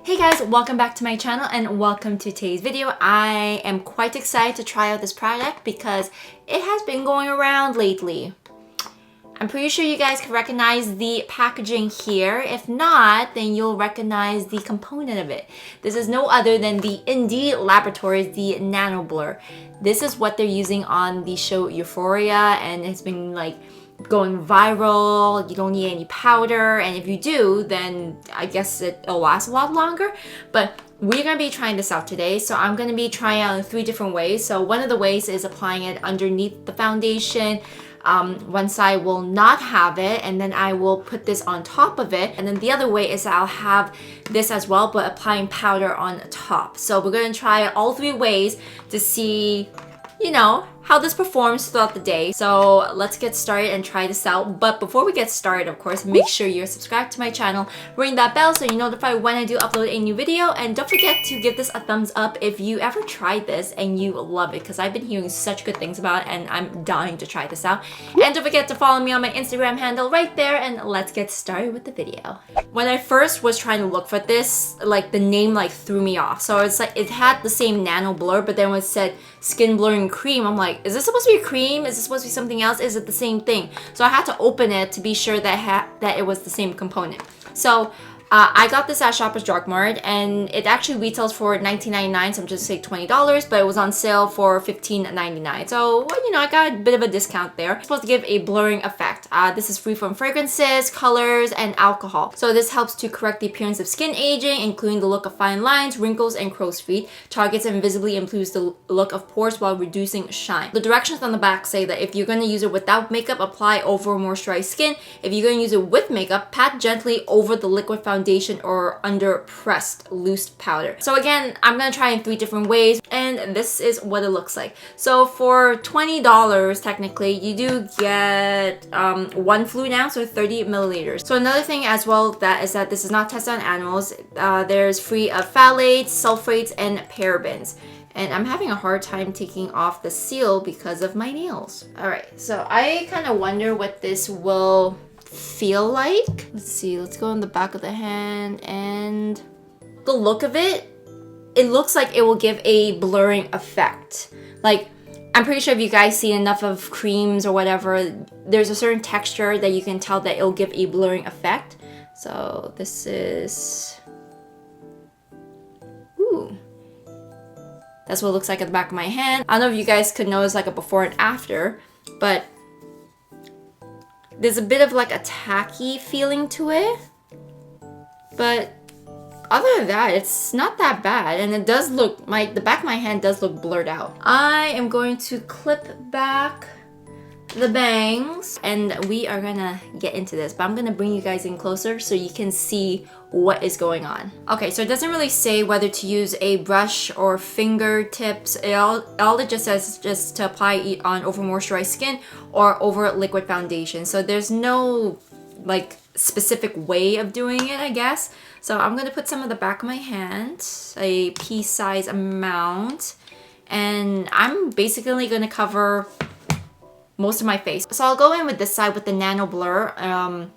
Hey guys, welcome back to my channel and welcome to today's video. I am quite excited to try out this product because it has been going around lately. I'm pretty sure you guys can recognize the packaging here. If not, then you'll recognize the component of it. This is no other than the Indie Laboratories, the Nanoblur. This is what they're using on the show EUPHORIA, and it's been like going viral. You don't need any powder, and if you do, then I guess it'll last a lot longer. But we're gonna be trying this out today, so I'm gonna be trying out in 3 different ways. So one of the ways is applying it underneath the foundation. One side will not have it, and then I will put this on top of it, and then the other way is I'll have this as well, but applying powder on top. So we're gonna try all 3 ways to see, you know, how this performs throughout the day. So let's get started and try this out. But before we get started, of course, make sure you're subscribed to my channel, ring that bell so you're notified when I do upload a new video, and don't forget to give this a thumbs up if you ever tried this and you love it, because I've been hearing such good things about it and I'm dying to try this out. And don't forget to follow me on my Instagram handle right there, and let's get started with the video. When I first was trying to look for this, like the name like threw me off. So it's like it had the same Nanoblur, but then when it said skin blurring cream, I'm like, is this supposed to be a cream? Is this supposed to be something else? Is it the same thing? So I had to open it to be sure that it was the same component. So I got this at Shoppers Drug Mart, and it actually retails for $19.99, so I'm just say $20, but it was on sale for $15.99. So, well, you know, I got a bit of a discount there. It's supposed to give a blurring effect. This is free from fragrances, colors, and alcohol. So this helps to correct the appearance of skin aging, including the look of fine lines, wrinkles, and crow's feet. Targets and visibly improves the look of pores while reducing shine. The directions on the back say that if you're going to use it without makeup, apply over moisturized skin. If you're going to use it with makeup, pat gently over the liquid foundation or under pressed loose powder. So again, I'm gonna try in 3 different ways, and this is what it looks like. So for $20 technically, you do get 1 fluid ounce or 30 milliliters. So another thing as well that is that this is not tested on animals. There's free of phthalates, sulfates, and parabens. And I'm having a hard time taking off the seal because of my nails. Alright, so I kind of wonder what this will feel like. Let's see, let's go on the back of the hand, and the look of it, it looks like it will give a blurring effect. Like, I'm pretty sure if you guys see enough of creams or whatever, there's a certain texture that you can tell that it'll give a blurring effect. So this is, ooh, that's what it looks like at the back of my hand. I don't know if you guys could notice like a before and after, but there's a bit of like a tacky feeling to it, but other than that, it's not that bad, and it does look, the back of my hand does look blurred out. I am going to clip back the bangs, and we are gonna get into this, but I'm gonna bring you guys in closer so you can see what is going on. Okay, so it doesn't really say whether to use a brush or fingertips. All it just says is just to apply it on over moisturized skin or over liquid foundation. So there's no like specific way of doing it, I guess. So I'm gonna put some of the back of my hand, a pea size amount, and I'm basically gonna cover most of my face. So I'll go in with this side with the Nanoblur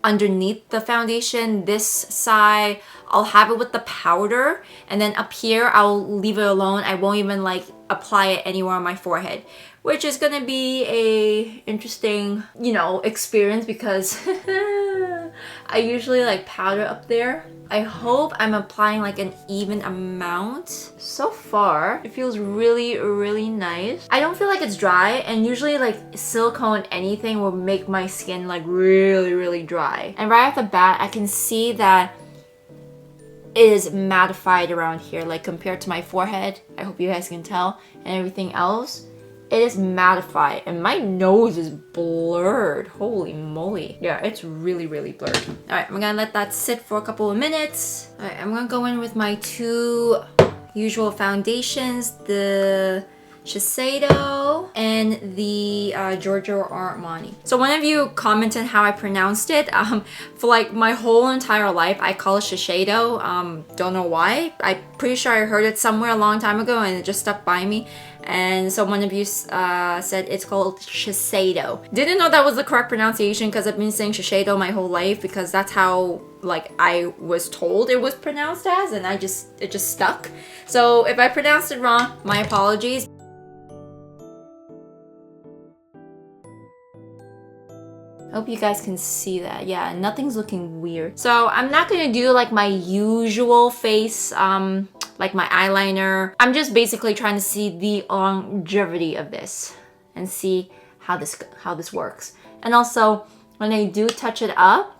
underneath the foundation. This side, I'll have it with the powder, and then up here, I'll leave it alone. I won't even like apply it anywhere on my forehead, which is gonna be a interesting, you know, experience because I usually like powder up there. I hope I'm applying like an even amount. So far, it feels really, really nice. I don't feel like it's dry, and usually like silicone anything will make my skin like really, really dry. And right off the bat, I can see that it is mattified around here, like compared to my forehead. I hope you guys can tell, and everything else. It is mattified, and my nose is blurred. Holy moly. Yeah, it's really, really blurred. All right, I'm gonna let that sit for a couple of minutes. All right, I'm gonna go in with my 2 usual foundations, the Shiseido and the Giorgio Armani. So one of you commented how I pronounced it. For like my whole entire life, I call it Shiseido. Don't know why. I'm pretty sure I heard it somewhere a long time ago and it just stuck by me. And so one of you said it's called Shiseido. Didn't know that was the correct pronunciation because I've been saying Shiseido my whole life because that's how like I was told it was pronounced as, and it just stuck. So if I pronounced it wrong, my apologies. I hope you guys can see that. Yeah, nothing's looking weird. So I'm not gonna do like my usual face, like my eyeliner. I'm just basically trying to see the longevity of this and see how this works. And also, when I do touch it up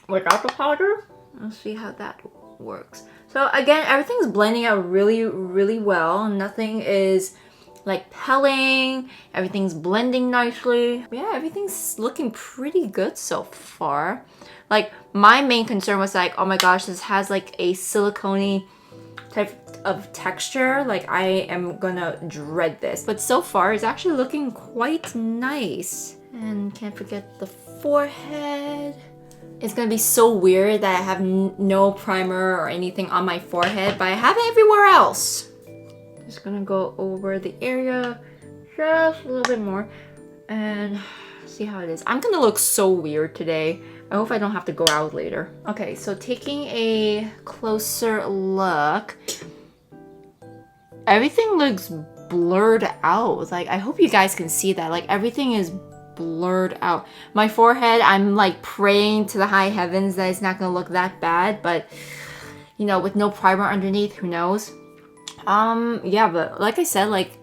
without the powder, let's see how that works. So again, everything's blending out really, really well. Nothing is like pelling, everything's blending nicely. Yeah, everything's looking pretty good so far. Like my main concern was like, oh my gosh, this has like a silicone type of texture. Like I am gonna dread this. But so far it's actually looking quite nice. And can't forget the forehead. It's gonna be so weird that I have no primer or anything on my forehead, but I have it everywhere else. Just gonna go over the area just a little bit more and see how it is. I'm gonna look so weird today. I hope I don't have to go out later. Okay, so taking a closer look, everything looks blurred out. Like I hope you guys can see that. Like everything is blurred out. My forehead, I'm like praying to the high heavens that it's not gonna look that bad, but you know, with no primer underneath, who knows? Yeah, but like I said, like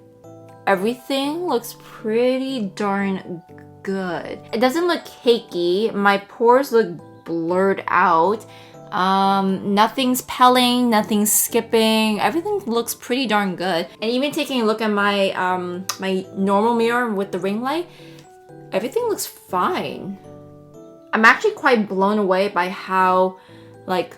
everything looks pretty darn good. It doesn't look cakey. My pores look blurred out. Nothing's pelling, nothing's skipping. Everything looks pretty darn good. And even taking a look at my my normal mirror with the ring light, everything looks fine. I'm actually quite blown away by how like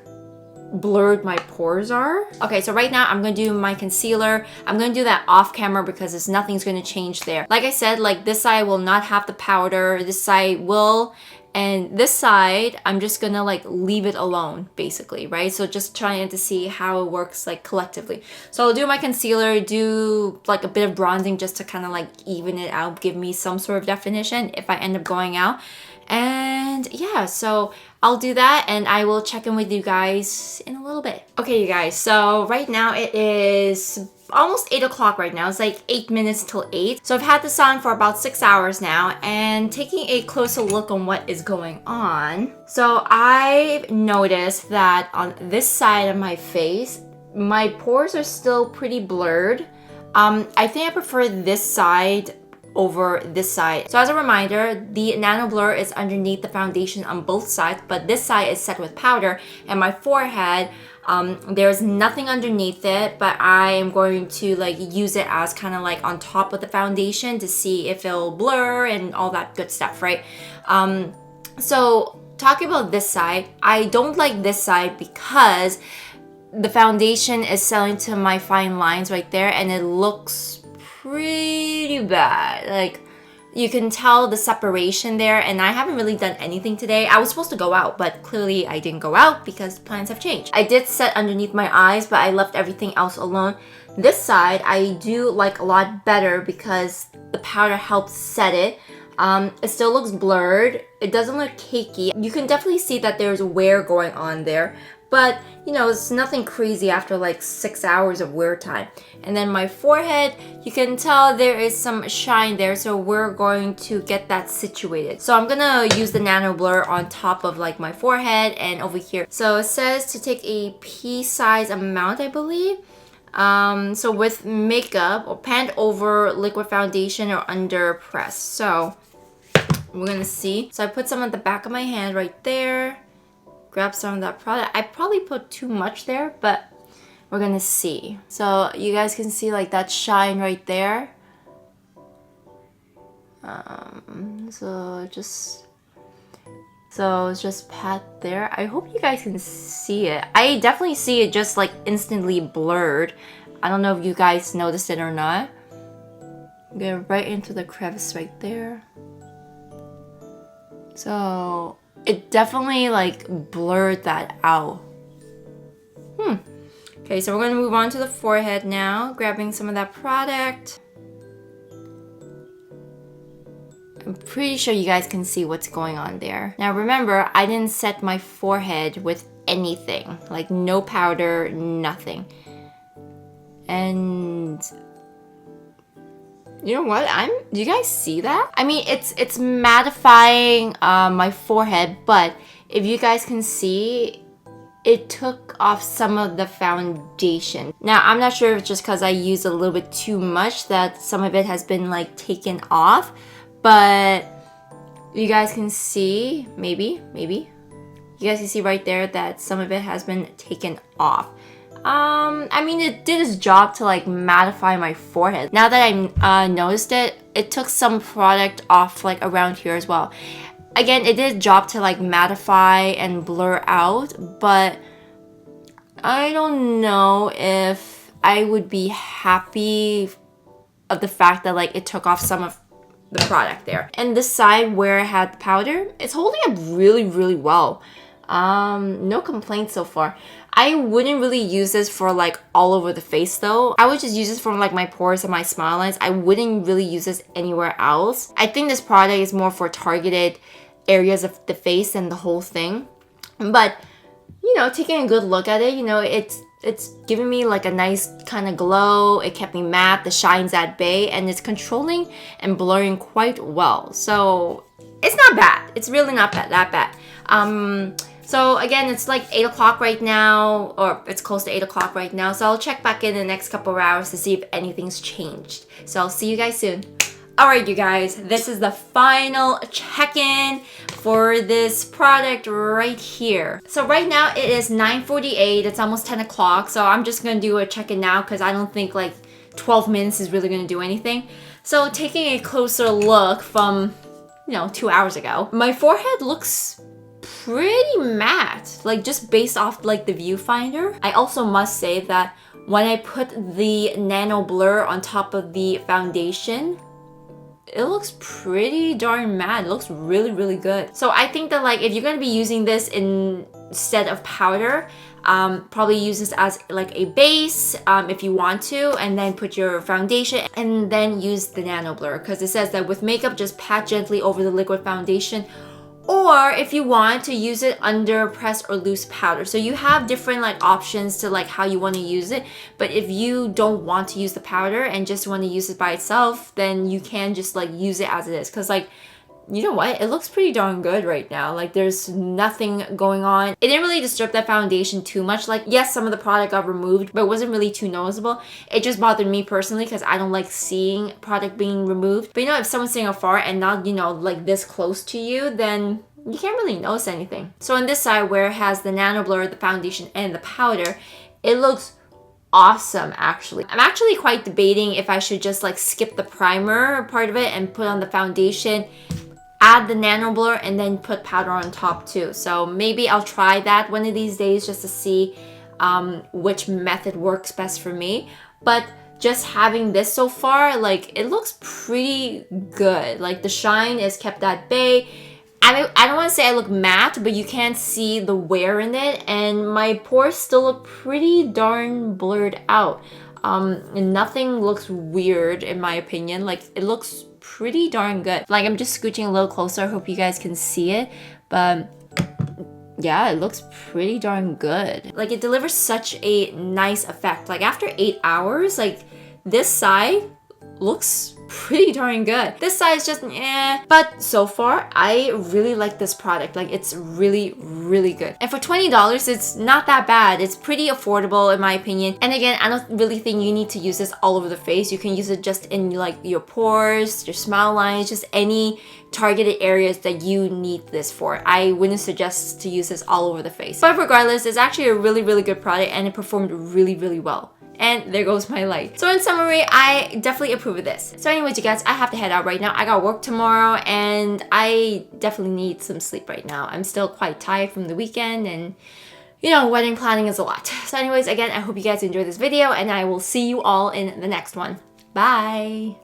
blurred my pores are. Okay, so right now I'm gonna do my concealer. I'm gonna do that off camera because nothing's gonna change there. Like I said, like this side will not have the powder, this side will, and this side I'm just gonna like leave it alone basically, right? So just trying to see how it works like collectively. So I'll do my concealer, do like a bit of bronzing just to kind of like even it out, give me some sort of definition if I end up going out. And yeah, so I'll do that and I will check in with you guys in a little bit. Okay, you guys, so right now it is almost 8 o'clock right now. It's like 8 minutes till 8. So I've had this on for about 6 hours now and taking a closer look on what is going on. So I've noticed that on this side of my face, my pores are still pretty blurred. I think I prefer this side over this side. So as a reminder, the Nanoblur is underneath the foundation on both sides, but this side is set with powder, and my forehead, there's nothing underneath it, but I am going to like use it as kind of like on top of the foundation to see if it'll blur and all that good stuff, right? So talking about this side, I don't like this side because the foundation is selling to my fine lines right there and it looks pretty bad. Like you can tell the separation there, and I haven't really done anything today. I was supposed to go out, but clearly I didn't go out because plans have changed. I did set underneath my eyes, but I left everything else alone. This side I do like a lot better because the powder helps set it. It still looks blurred. It doesn't look cakey. You can definitely see that there's wear going on there, but you know, it's nothing crazy after like 6 hours of wear time. And then my forehead, you can tell there is some shine there, so we're going to get that situated. So I'm gonna use the Nanoblur on top of like my forehead and over here. So it says to take a pea-sized amount, I believe. So with makeup, or pan over liquid foundation or under press. So we're gonna see. So I put some at the back of my hand right there. Grab some of that product. I probably put too much there, but we're gonna see. So you guys can see like that shine right there. So it's just pat there. I hope you guys can see it. I definitely see it just like instantly blurred. I don't know if you guys noticed it or not. Get right into the crevice right there. So it definitely like blurred that out. Okay, so we're gonna move on to the forehead now, grabbing some of that product. I'm pretty sure you guys can see what's going on there. Now remember, I didn't set my forehead with anything, like no powder, nothing. And you know what? Do you guys see that? I mean, it's mattifying my forehead, but if you guys can see, it took off some of the foundation. Now, I'm not sure if it's just because I used a little bit too much that some of it has been like taken off, but you guys can see, maybe, you guys can see right there that some of it has been taken off. I mean, it did its job to like mattify my forehead. Now that I noticed it, it took some product off like around here as well. Again, it did its job to like mattify and blur out, but I don't know if I would be happy of the fact that like it took off some of the product there. And this side where I had the powder, it's holding up really, really well. No complaints so far. I wouldn't really use this for like all over the face though. I would just use this for like my pores and my smile lines. I wouldn't really use this anywhere else. I think this product is more for targeted areas of the face than the whole thing. But you know, taking a good look at it, you know, it's giving me like a nice kind of glow. It kept me matte, the shine's at bay, and it's controlling and blurring quite well. So it's not bad. It's really not that bad. So again, it's like 8 o'clock right now, or it's close to 8 o'clock right now. So I'll check back in the next couple of hours to see if anything's changed. So I'll see you guys soon. Alright you guys, this is the final check-in for this product right here. So right now it is 9:48, it's almost 10 o'clock, so I'm just gonna do a check-in now because I don't think like 12 minutes is really gonna do anything. So taking a closer look from, you know, 2 hours ago, my forehead looks pretty matte, like just based off like the viewfinder. I also must say that when I put the Nanoblur on top of the foundation, it looks pretty darn matte. It looks really, really good. So I think that like if you're gonna be using this instead of powder, probably use this as like a base if you want to, and then put your foundation and then use the Nanoblur, because it says that with makeup, just pat gently over the liquid foundation, or if you want to use it under pressed or loose powder. So you have different like options to like how you want to use it. But if you don't want to use the powder and just want to use it by itself, then you can just like use it as it is. Because like, you know what? It looks pretty darn good right now. Like there's nothing going on. It didn't really disturb that foundation too much. Like yes, some of the product got removed, but it wasn't really too noticeable. It just bothered me personally because I don't like seeing product being removed. But you know, if someone's sitting afar and not, you know, like this close to you, then you can't really notice anything. So on this side where it has the Nanoblur, the foundation, and the powder, it looks awesome actually. I'm actually quite debating if I should just like skip the primer part of it and put on the foundation, add the Nanoblur, and then put powder on top too. So maybe I'll try that one of these days just to see which method works best for me. But just having this so far, like it looks pretty good. Like the shine is kept at bay. I don't want to say I look matte, but you can see the wear in it, and my pores still look pretty darn blurred out. And nothing looks weird in my opinion. Like it looks pretty darn good. Like I'm just scooching a little closer. I hope you guys can see it, but yeah, it looks pretty darn good. Like it delivers such a nice effect. Like after 8 hours, like this side looks pretty darn good. This side is just but so far I really like this product. Like it's really, really good. And for $20, it's not that bad. It's pretty affordable in my opinion. And again, I don't really think you need to use this all over the face. You can use it just in like your pores, your smile lines, just any targeted areas that you need this for. I wouldn't suggest to use this all over the face. But regardless, it's actually a really, really good product and it performed really, really well. And there goes my light. So in summary, I definitely approve of this. So anyways, you guys, I have to head out right now. I got work tomorrow and I definitely need some sleep right now. I'm still quite tired from the weekend and you know, wedding planning is a lot. So anyways, again, I hope you guys enjoyed this video and I will see you all in the next one. Bye!